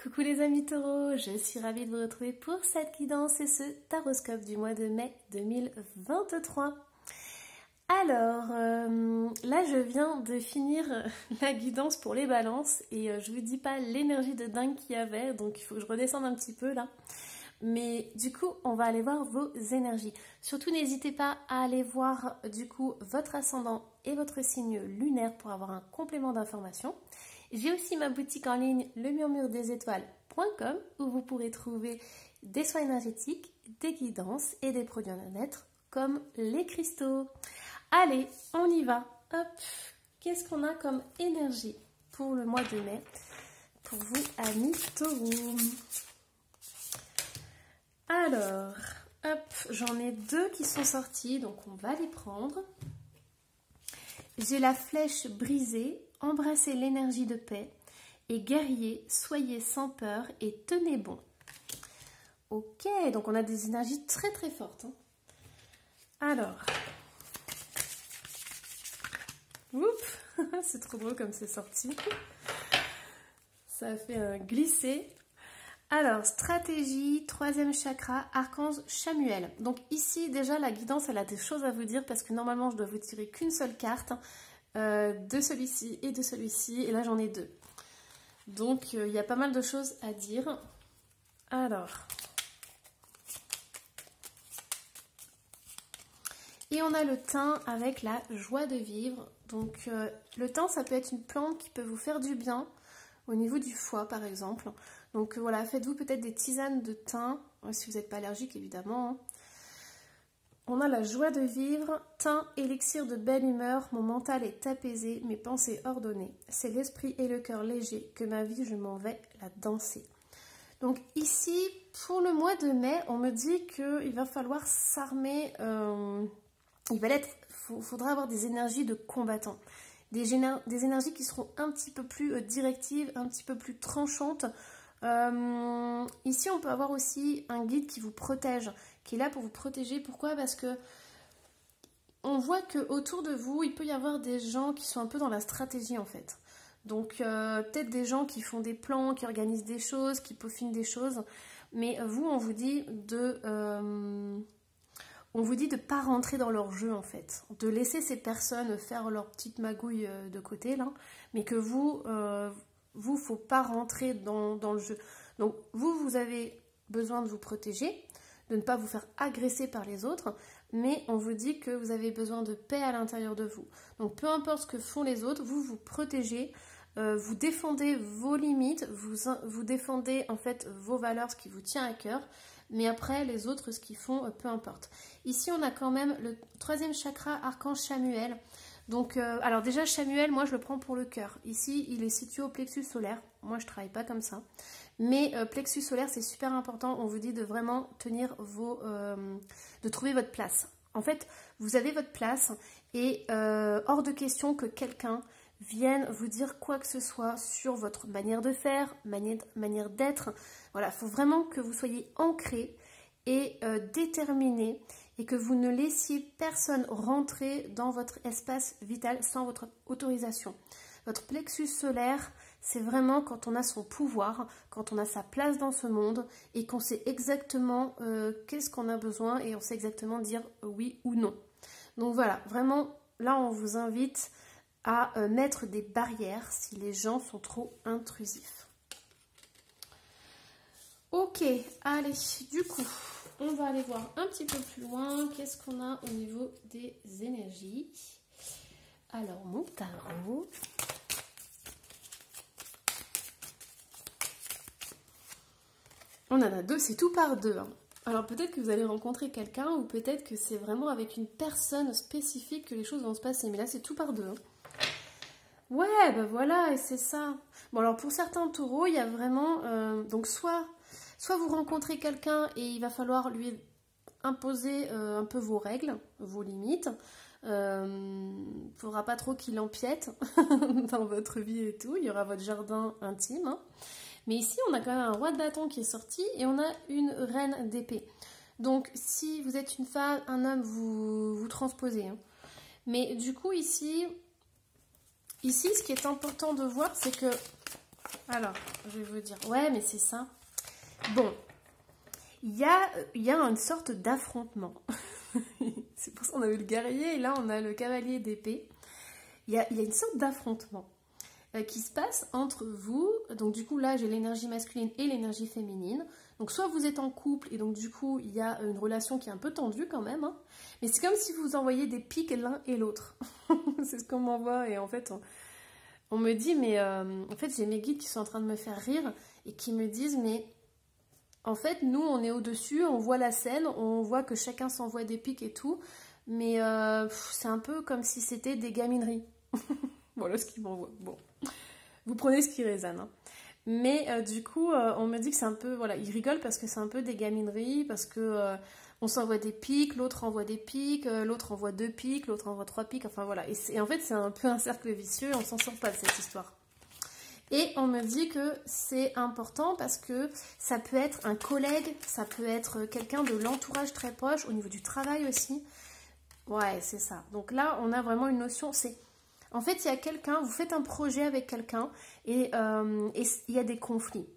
Coucou les amis taureaux, je suis ravie de vous retrouver pour cette guidance et ce taroscope du mois de mai 2023. Alors, là je viens de finir la guidance pour les balances et je vous dis pas l'énergie de dingue qu'il y avait, donc il faut que je redescende un petit peu là. Mais du coup, on va aller voir vos énergies. Surtout, n'hésitez pas à aller voir du coup votre ascendant et votre signe lunaire pour avoir un complément d'information. J'ai aussi ma boutique en ligne lemurmuredesétoiles.com où vous pourrez trouver des soins énergétiques, des guidances et des produits en bien-être comme les cristaux. Allez, on y va. Hop, qu'est-ce qu'on a comme énergie pour le mois de mai pour vous, amis taureaux? Alors, hop, j'en ai deux qui sont sortis, donc on va les prendre. J'ai la flèche brisée, embrassez l'énergie de paix, et guerrier, soyez sans peur et tenez bon. Ok, donc on a des énergies très très fortes. Hein. Alors, oups, c'est trop drôle comme c'est sorti. Ça a fait un glisser. Alors, stratégie, troisième chakra, archange Chamuel. Donc ici, déjà, la guidance, elle a des choses à vous dire parce que normalement, je dois vous tirer qu'une seule carte de celui-ci et de celui-ci. Et là, j'en ai deux. Donc, il y a pas mal de choses à dire. Alors. Et on a le thym avec la joie de vivre. Donc, le thym, ça peut être une plante qui peut vous faire du bien au niveau du foie, par exemple. Donc voilà, faites-vous peut-être des tisanes de thym, si vous n'êtes pas allergique évidemment. On a la joie de vivre, thym, élixir de belle humeur, mon mental est apaisé, mes pensées ordonnées. C'est l'esprit et le cœur léger, que ma vie je m'en vais la danser. Donc ici, pour le mois de mai, on me dit qu'il va falloir s'armer, faudra avoir des énergies de combattant. Des énergies qui seront un petit peu plus directives, un petit peu plus tranchantes. Ici on peut avoir aussi un guide qui vous protège, qui est là pour vous protéger. Pourquoi? Parce que on voit que autour de vous il peut y avoir des gens qui sont un peu dans la stratégie en fait. Donc peut-être des gens qui font des plans, qui organisent des choses, qui peaufinent des choses, mais vous on vous dit de pas rentrer dans leur jeu en fait, de laisser ces personnes faire leur petite magouille de côté là, mais que vous faut pas rentrer dans le jeu. Donc vous avez besoin de vous protéger, de ne pas vous faire agresser par les autres, mais on vous dit que vous avez besoin de paix à l'intérieur de vous. Donc peu importe ce que font les autres, vous vous protégez, vous défendez vos limites, vous défendez en fait vos valeurs, ce qui vous tient à cœur, mais après les autres, ce qu'ils font, peu importe. Ici on a quand même le troisième chakra, archange Chamuel. Donc, alors déjà, Chamuel, moi je le prends pour le cœur. Ici, il est situé au plexus solaire. Moi, je ne travaille pas comme ça. Mais plexus solaire, c'est super important. On vous dit de vraiment tenir de trouver votre place. En fait, vous avez votre place et hors de question que quelqu'un vienne vous dire quoi que ce soit sur votre manière de faire, manière d'être. Voilà, il faut vraiment que vous soyez ancré et déterminé et que vous ne laissiez personne rentrer dans votre espace vital sans votre autorisation. Votre plexus solaire, c'est vraiment quand on a son pouvoir, quand on a sa place dans ce monde et qu'on sait exactement qu'est-ce qu'on a besoin et on sait exactement dire oui ou non. Donc voilà, vraiment, là on vous invite à mettre des barrières si les gens sont trop intrusifs. Ok, allez, du coup, on va aller voir un petit peu plus loin. Qu'est-ce qu'on a au niveau des énergies? Alors, mon tarot. On en a deux, c'est tout par deux. Hein. Alors, peut-être que vous allez rencontrer quelqu'un ou peut-être que c'est vraiment avec une personne spécifique que les choses vont se passer. Mais là, c'est tout par deux. Hein. Ouais, ben voilà, et c'est ça. Bon, alors, pour certains taureaux, il y a vraiment... donc, soit vous rencontrez quelqu'un et il va falloir lui imposer un peu vos règles, vos limites. Faudra pas trop qu'il empiète dans votre vie et tout. Il y aura votre jardin intime. Hein. Mais ici, on a quand même un roi de bâton qui est sorti et on a une reine d'épée. Donc, si vous êtes une femme, un homme, vous transposez. Hein. Mais du coup, ici, ce qui est important de voir, c'est que Alors, je vais vous dire. Ouais, mais c'est ça. Bon, il y a une sorte d'affrontement. C'est pour ça qu'on a eu le guerrier et là on a le cavalier d'épée. Il y a une sorte d'affrontement qui se passe entre vous. Donc du coup là j'ai l'énergie masculine et l'énergie féminine. Donc soit vous êtes en couple et donc du coup il y a une relation qui est un peu tendue quand même. Hein. Mais c'est comme si vous envoyiez des pics l'un et l'autre. C'est ce qu'on m'envoie et en fait on me dit mais en fait j'ai mes guides qui sont en train de me faire rire et qui me disent mais en fait nous on est au-dessus, on voit la scène, on voit que chacun s'envoie des pics et tout. Mais c'est un peu comme si c'était des gamineries. Voilà ce qu'ils m'envoient. Bon, vous prenez ce qui résonne. Hein. Mais du coup, on me dit que c'est un peu... Voilà, ils rigolent parce que c'est un peu des gamineries, parce que on s'envoie des pics, l'autre envoie des pics, l'autre envoie 2 pics, l'autre envoie 3 pics, enfin voilà. Et en fait, c'est un peu un cercle vicieux, on s'en sort pas de cette histoire. Et on me dit que c'est important parce que ça peut être un collègue, ça peut être quelqu'un de l'entourage très proche, au niveau du travail aussi. Ouais, c'est ça. Donc là, on a vraiment une notion, c'est... En fait, il y a quelqu'un, vous faites un projet avec quelqu'un et il y a des conflits.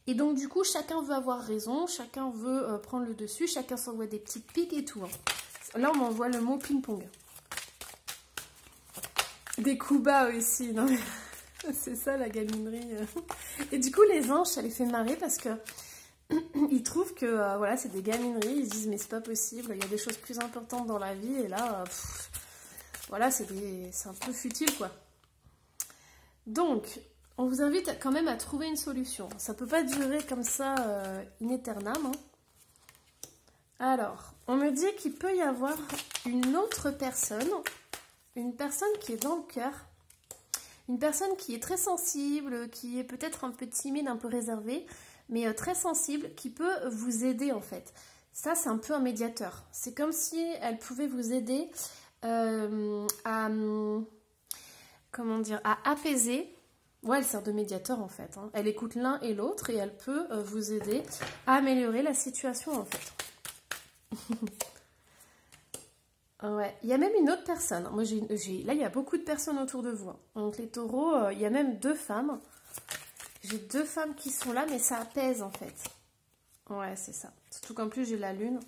Et donc, du coup, chacun veut avoir raison, chacun veut prendre le dessus, chacun s'envoie des petites piques et tout. Hein. Là, on m'envoie le mot ping-pong. Des coups bas aussi, non mais... C'est ça, la gaminerie. Et du coup, les anges, ça les fait marrer parce que ils trouvent que voilà, c'est des gamineries. Ils se disent, mais c'est pas possible, il y a des choses plus importantes dans la vie. Et là, voilà, c'est un peu futile, quoi. Donc, on vous invite quand même à trouver une solution. Ça peut pas durer comme ça in aeternam. Hein. Alors, on me dit qu'il peut y avoir une autre personne, une personne qui est dans le cœur, une personne qui est très sensible, qui est peut-être un peu timide, un peu réservée, mais très sensible, qui peut vous aider en fait. Ça, c'est un peu un médiateur. C'est comme si elle pouvait vous aider à, comment dire, à apaiser. Ouais, elle sert de médiateur en fait. Hein. Elle écoute l'un et l'autre et elle peut vous aider à améliorer la situation en fait. Ouais, il y a même une autre personne. Moi, là, il y a beaucoup de personnes autour de vous. Donc, les taureaux, il y a même 2 femmes. J'ai 2 femmes qui sont là, mais ça apaise, en fait. Ouais, c'est ça. Surtout qu'en plus, j'ai la lune.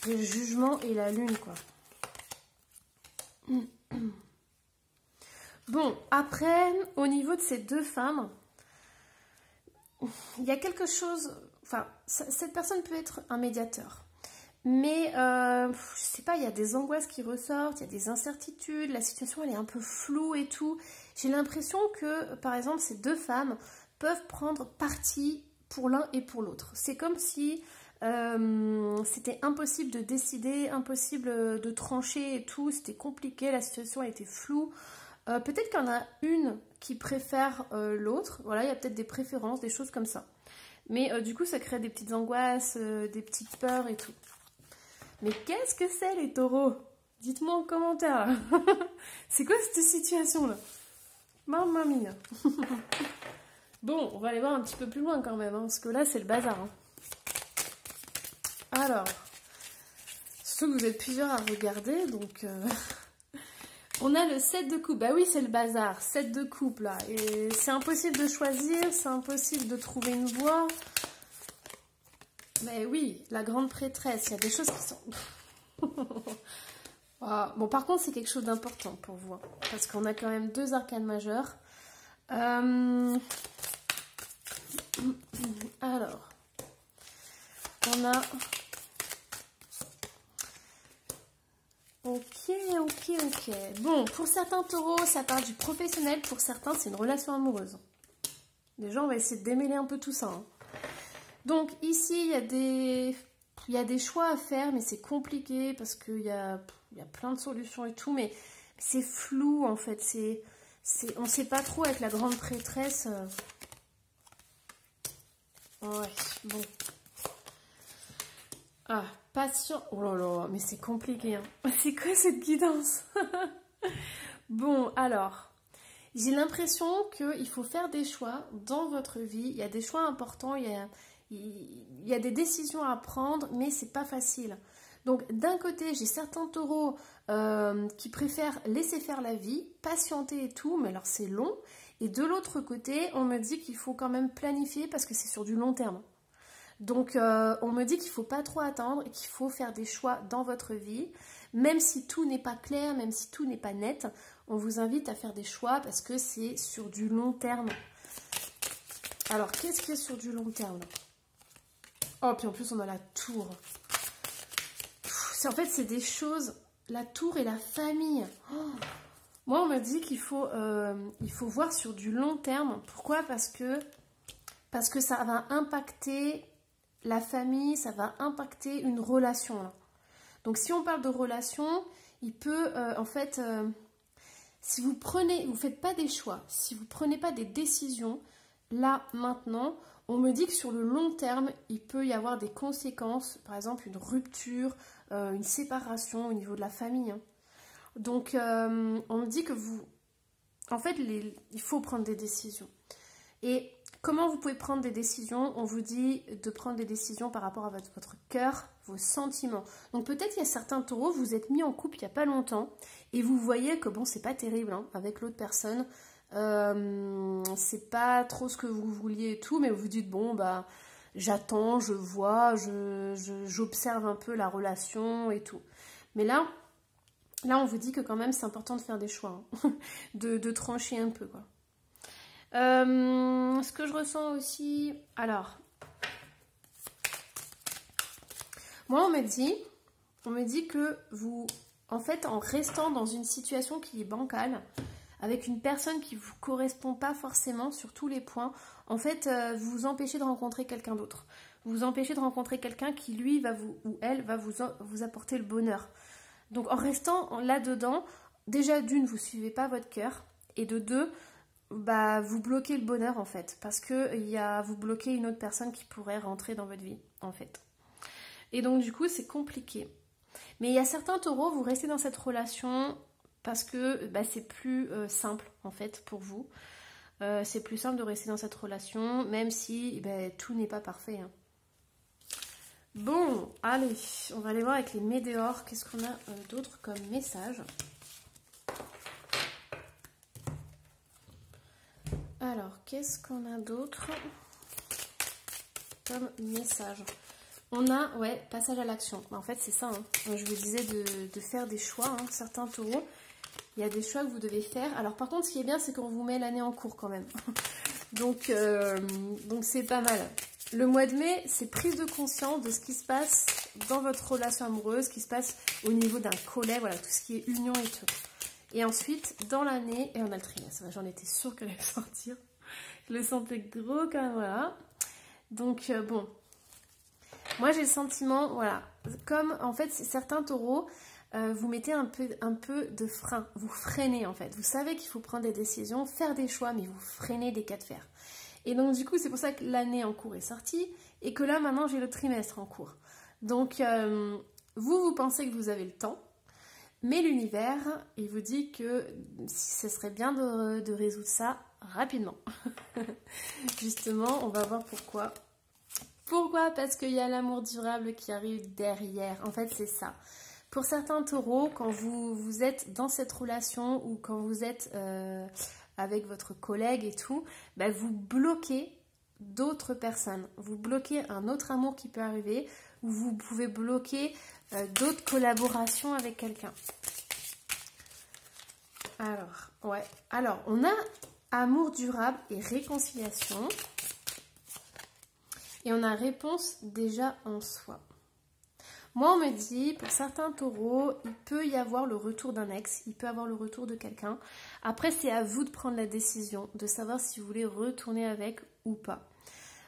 J'ai le jugement et la lune, quoi. Bon, après, au niveau de ces 2 femmes, il y a quelque chose... Enfin, cette personne peut être un médiateur. Mais, je sais pas, il y a des angoisses qui ressortent, il y a des incertitudes, la situation elle est un peu floue et tout. J'ai l'impression que, par exemple, ces 2 femmes peuvent prendre parti pour l'un et pour l'autre. C'est comme si c'était impossible de décider, impossible de trancher et tout, c'était compliqué, la situation a été floue. Peut-être qu'il y en a une qui préfère l'autre, voilà, il y a peut-être des préférences, des choses comme ça. Mais du coup, ça crée des petites angoisses, des petites peurs et tout. Mais qu'est-ce que c'est les taureaux? Dites-moi en commentaire. C'est quoi cette situation-là? Mamma mia. Bon, on va aller voir un petit peu plus loin quand même, hein, parce que là, c'est le bazar. Hein. Alors, surtout que vous êtes plusieurs à regarder, donc... On a le 7 de coupe. Bah oui, c'est le bazar. 7 de coupe, là. Et c'est impossible de choisir, c'est impossible de trouver une voie. Mais oui, la grande prêtresse, il y a des choses qui sont... Ah, bon, par contre, c'est quelque chose d'important pour vous. Hein, parce qu'on a quand même 2 arcanes majeures. Alors, on a... Ok. Bon, pour certains taureaux, ça part du professionnel. Pour certains, c'est une relation amoureuse. Déjà, on va essayer de démêler un peu tout ça. Hein. Donc ici, il y a des choix à faire, mais c'est compliqué parce qu'il y a plein de solutions et tout, mais c'est flou en fait. On ne sait pas trop avec la grande prêtresse. Ouais, bon. Ah, patient. Oh là là, mais c'est compliqué. Hein. C'est quoi cette guidance? Bon, alors, j'ai l'impression qu'il faut faire des choix dans votre vie. Il y a des choix importants, il y a des décisions à prendre, mais c'est pas facile. Donc d'un côté, j'ai certains taureaux qui préfèrent laisser faire la vie, patienter et tout, mais alors c'est long. Et de l'autre côté, on me dit qu'il faut quand même planifier parce que c'est sur du long terme. Donc, on me dit qu'il ne faut pas trop attendre et qu'il faut faire des choix dans votre vie. Même si tout n'est pas clair, même si tout n'est pas net, on vous invite à faire des choix parce que c'est sur du long terme. Alors, qu'est-ce qui est sur du long terme? Oh, puis en plus, on a la tour. En fait, c'est des choses... La tour et la famille. Oh. Moi, on me dit qu'il faut, voir sur du long terme. Pourquoi? Parce que ça va impacter la famille, ça va impacter une relation. Là. Donc, si on parle de relation, il peut, en fait, si vous faites pas des choix, si vous prenez pas des décisions, là, maintenant, on me dit que sur le long terme, il peut y avoir des conséquences, par exemple une rupture, une séparation au niveau de la famille. Hein. Donc, on me dit que en fait, il faut prendre des décisions. Et comment vous pouvez prendre des décisions? On vous dit de prendre des décisions par rapport à votre cœur, vos sentiments. Donc, peut-être il y a certains taureaux, vous êtes mis en couple il n'y a pas longtemps et vous voyez que bon, c'est pas terrible hein, avec l'autre personne. C'est pas trop ce que vous vouliez et tout, mais vous vous dites bon, bah, j'attends, je vois, j'observe un peu la relation et tout. Mais là, on vous dit que quand même c'est important de faire des choix, hein, de trancher un peu, quoi. Ce que je ressens aussi, alors, moi on me dit que vous, en fait, en restant dans une situation qui est bancale, avec une personne qui ne vous correspond pas forcément sur tous les points, en fait, vous vous empêchez de rencontrer quelqu'un d'autre. Vous vous empêchez de rencontrer quelqu'un qui, lui, ou elle, va vous apporter le bonheur. Donc, en restant là-dedans, déjà, d'une, vous ne suivez pas votre cœur, et de deux, bah, vous bloquez le bonheur, en fait, parce que vous bloquez une autre personne qui pourrait rentrer dans votre vie, en fait. Et donc, du coup, c'est compliqué. Mais il y a certains taureaux, vous restez dans cette relation... parce que bah, c'est plus simple en fait pour vous. C'est plus simple de rester dans cette relation, même si bah, tout n'est pas parfait. Hein. Bon, allez, on va aller voir avec les météores. Qu'est-ce qu'on a d'autre comme message? Alors, qu'est-ce qu'on a d'autre comme message? On a, ouais, passage à l'action. En fait, c'est ça. Hein. Je vous disais de faire des choix, hein, certains taureaux. Il y a des choix que vous devez faire. Alors par contre, ce qui est bien, c'est qu'on vous met l'année en cours quand même. donc c'est pas mal. Le mois de mai, c'est prise de conscience de ce qui se passe dans votre relation amoureuse, ce qui se passe au niveau d'un collègue, voilà, tout ce qui est union et tout. Et ensuite, dans l'année, et on a le trimestre. J'en étais sûre qu'elle allait sortir. Je le sentais gros quand même, voilà. Donc bon, moi j'ai le sentiment, voilà, comme en fait, certains taureaux... vous mettez un peu de frein, vous freinez en fait. Vous savez qu'il faut prendre des décisions, faire des choix, mais vous freinez des cas de fer. Et donc du coup, c'est pour ça que l'année en cours est sortie et que là, maintenant, j'ai le trimestre en cours. Donc, vous pensez que vous avez le temps, mais l'univers, il vous dit que ce serait bien de résoudre ça rapidement. Justement, on va voir pourquoi. Pourquoi? Parce qu'il y a l'amour durable qui arrive derrière. En fait, c'est ça. Pour certains taureaux, quand vous êtes dans cette relation ou quand vous êtes avec votre collègue et tout, bah vous bloquez d'autres personnes. Vous bloquez un autre amour qui peut arriver ou vous pouvez bloquer d'autres collaborations avec quelqu'un. Alors, ouais. Alors, on a amour durable et réconciliation. Et on a réponse déjà en soi. Moi, on me dit, pour certains taureaux, il peut y avoir le retour d'un ex, il peut y avoir le retour de quelqu'un. Après, c'est à vous de prendre la décision, de savoir si vous voulez retourner avec ou pas.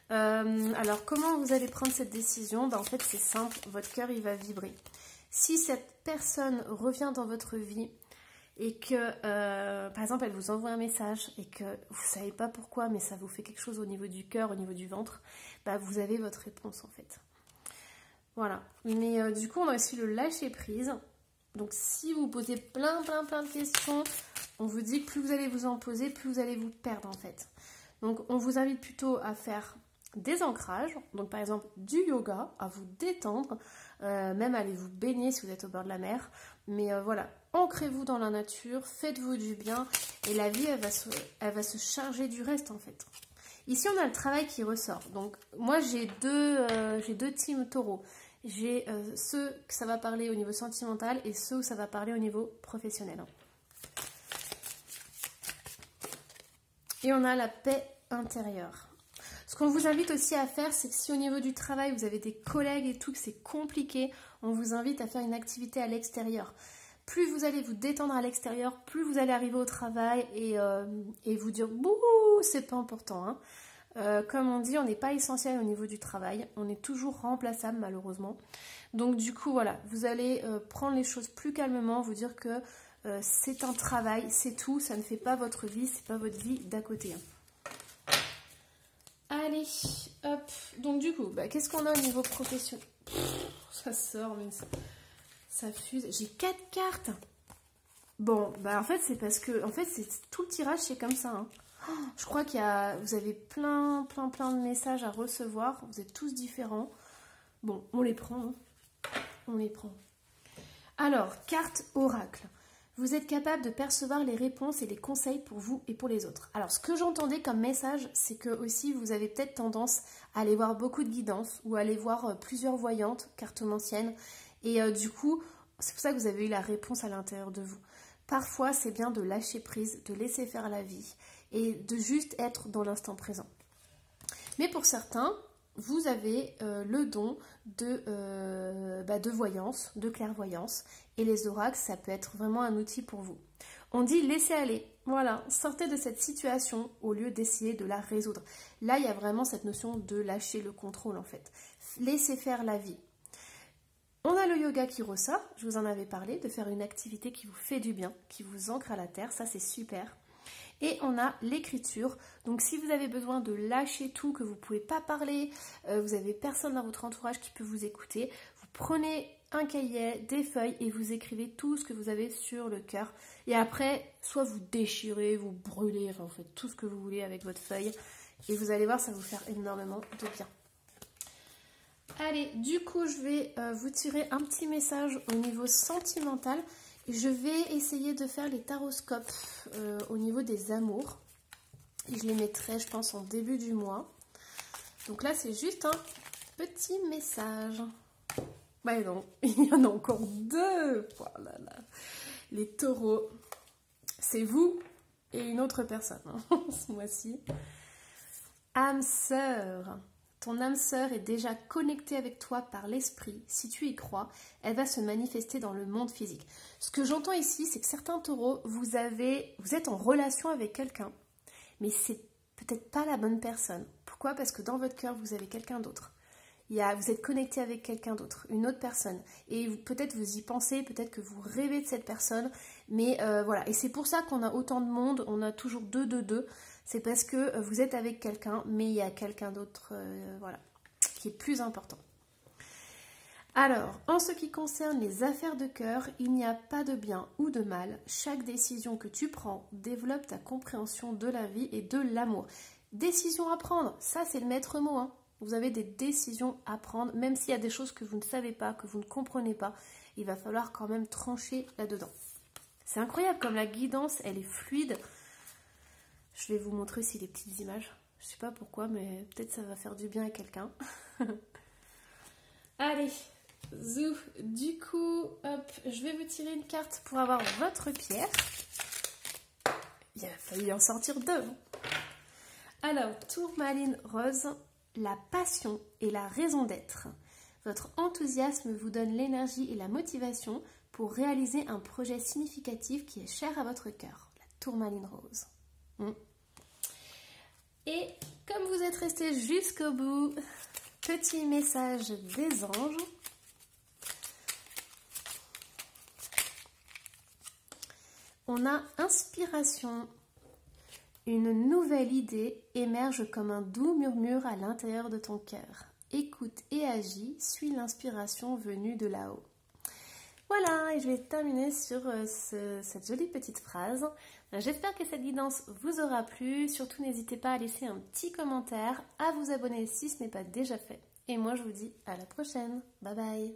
Alors, comment vous allez prendre cette décision? En fait, c'est simple, votre cœur, il va vibrer. Si cette personne revient dans votre vie et que, par exemple, elle vous envoie un message et que vous ne savez pas pourquoi, mais ça vous fait quelque chose au niveau du cœur, au niveau du ventre, bah, vous avez votre réponse, en fait. Voilà, mais du coup on a aussi le lâcher prise. Donc si vous posez plein de questions, on vous dit que plus vous allez vous en poser, plus vous allez vous perdre en fait. Donc on vous invite plutôt à faire des ancrages, donc par exemple du yoga, à vous détendre, même aller vous baigner si vous êtes au bord de la mer. Mais voilà, ancrez-vous dans la nature, faites-vous du bien et la vie, elle va se charger du reste en fait. Ici, on a le travail qui ressort. Donc, moi, j'ai deux teams taureaux. J'ai ceux que ça va parler au niveau sentimental et ceux où ça va parler au niveau professionnel. Et on a la paix intérieure. Ce qu'on vous invite aussi à faire, c'est que si au niveau du travail, vous avez des collègues et tout, que c'est compliqué, on vous invite à faire une activité à l'extérieur. Plus vous allez vous détendre à l'extérieur, plus vous allez arriver au travail et vous dire « Bouh, c'est pas important hein ». Comme on dit, on n'est pas essentiel au niveau du travail, on est toujours remplaçable malheureusement. Donc du coup, voilà, vous allez prendre les choses plus calmement, vous dire que c'est un travail, c'est tout, ça ne fait pas votre vie, c'est pas votre vie d'à côté. Allez, hop, donc du coup, qu'est-ce qu'on a au niveau professionnel? Ça sort, mais ça fuse. J'ai 4 cartes. Bon, en fait, c'est parce que, en fait, c'est tout le tirage, c'est comme ça, hein. Je crois vous avez plein de messages à recevoir. Vous êtes tous différents. Bon, on les prend. Hein. On les prend. Alors, carte oracle. Vous êtes capable de percevoir les réponses et les conseils pour vous et pour les autres. Alors, ce que j'entendais comme message, c'est que aussi vous avez peut-être tendance à aller voir beaucoup de guidance ou à aller voir plusieurs voyantes, cartomanciennes. Et du coup, c'est pour ça que vous avez eu la réponse à l'intérieur de vous. Parfois, c'est bien de lâcher prise, de laisser faire la vie et de juste être dans l'instant présent. Mais pour certains, vous avez le don de voyance, de clairvoyance. Et les oracles, ça peut être vraiment un outil pour vous. On dit laissez aller. Voilà, sortez de cette situation au lieu d'essayer de la résoudre. Là, il y a vraiment cette notion de lâcher le contrôle en fait. Laissez faire la vie. On a le yoga qui ressort, je vous en avais parlé, de faire une activité qui vous fait du bien, qui vous ancre à la terre, ça c'est super. Et on a l'écriture, donc si vous avez besoin de lâcher tout, que vous ne pouvez pas parler, vous n'avez personne dans votre entourage qui peut vous écouter, vous prenez un cahier, des feuilles et vous écrivez tout ce que vous avez sur le cœur. Et après, soit vous déchirez, vous brûlez, enfin vous faites tout ce que vous voulez avec votre feuille. Et vous allez voir, ça va vous faire énormément de bien. Allez, du coup, je vais vous tirer un petit message au niveau sentimental. Et je vais essayer de faire les taroscopes au niveau des amours. Et je les mettrai, je pense, en début du mois. Donc là, c'est juste un petit message. Non, il y en a encore 2. Voilà, les taureaux. C'est vous et une autre personne ce mois-ci. Âme sœur. Ton âme sœur est déjà connectée avec toi par l'esprit. Si tu y crois, elle va se manifester dans le monde physique. Ce que j'entends ici, c'est que certains taureaux, vous êtes en relation avec quelqu'un, mais c'est peut-être pas la bonne personne. Pourquoi? Parce que dans votre cœur, vous avez quelqu'un d'autre. Vous êtes connecté avec quelqu'un d'autre, une autre personne. Et peut-être vous y pensez, peut-être que vous rêvez de cette personne. Mais voilà, et c'est pour ça qu'on a autant de monde, on a toujours 2. C'est parce que vous êtes avec quelqu'un, mais il y a quelqu'un d'autre qui est plus important. Alors, en ce qui concerne les affaires de cœur, il n'y a pas de bien ou de mal. Chaque décision que tu prends développe ta compréhension de la vie et de l'amour. Décision à prendre, ça c'est le maître mot. Hein. Vous avez des décisions à prendre, même s'il y a des choses que vous ne savez pas, que vous ne comprenez pas, il va falloir quand même trancher là-dedans. C'est incroyable comme la guidance, elle est fluide. Je vais vous montrer aussi les petites images. Je ne sais pas pourquoi, mais peut-être ça va faire du bien à quelqu'un. Allez, zou. Du coup, hop, je vais vous tirer une carte pour avoir votre pierre. Il a fallu en sortir 2. Alors, tourmaline rose, la passion et la raison d'être. Votre enthousiasme vous donne l'énergie et la motivation pour réaliser un projet significatif qui est cher à votre cœur. La tourmaline rose. Et comme vous êtes resté jusqu'au bout, petit message des anges. On a inspiration. Une nouvelle idée émerge comme un doux murmure à l'intérieur de ton cœur. Écoute et agis, suis l'inspiration venue de là-haut. Voilà, et je vais terminer sur cette jolie petite phrase. J'espère que cette guidance vous aura plu. Surtout, n'hésitez pas à laisser un petit commentaire, à vous abonner si ce n'est pas déjà fait. Et moi, je vous dis à la prochaine. Bye bye.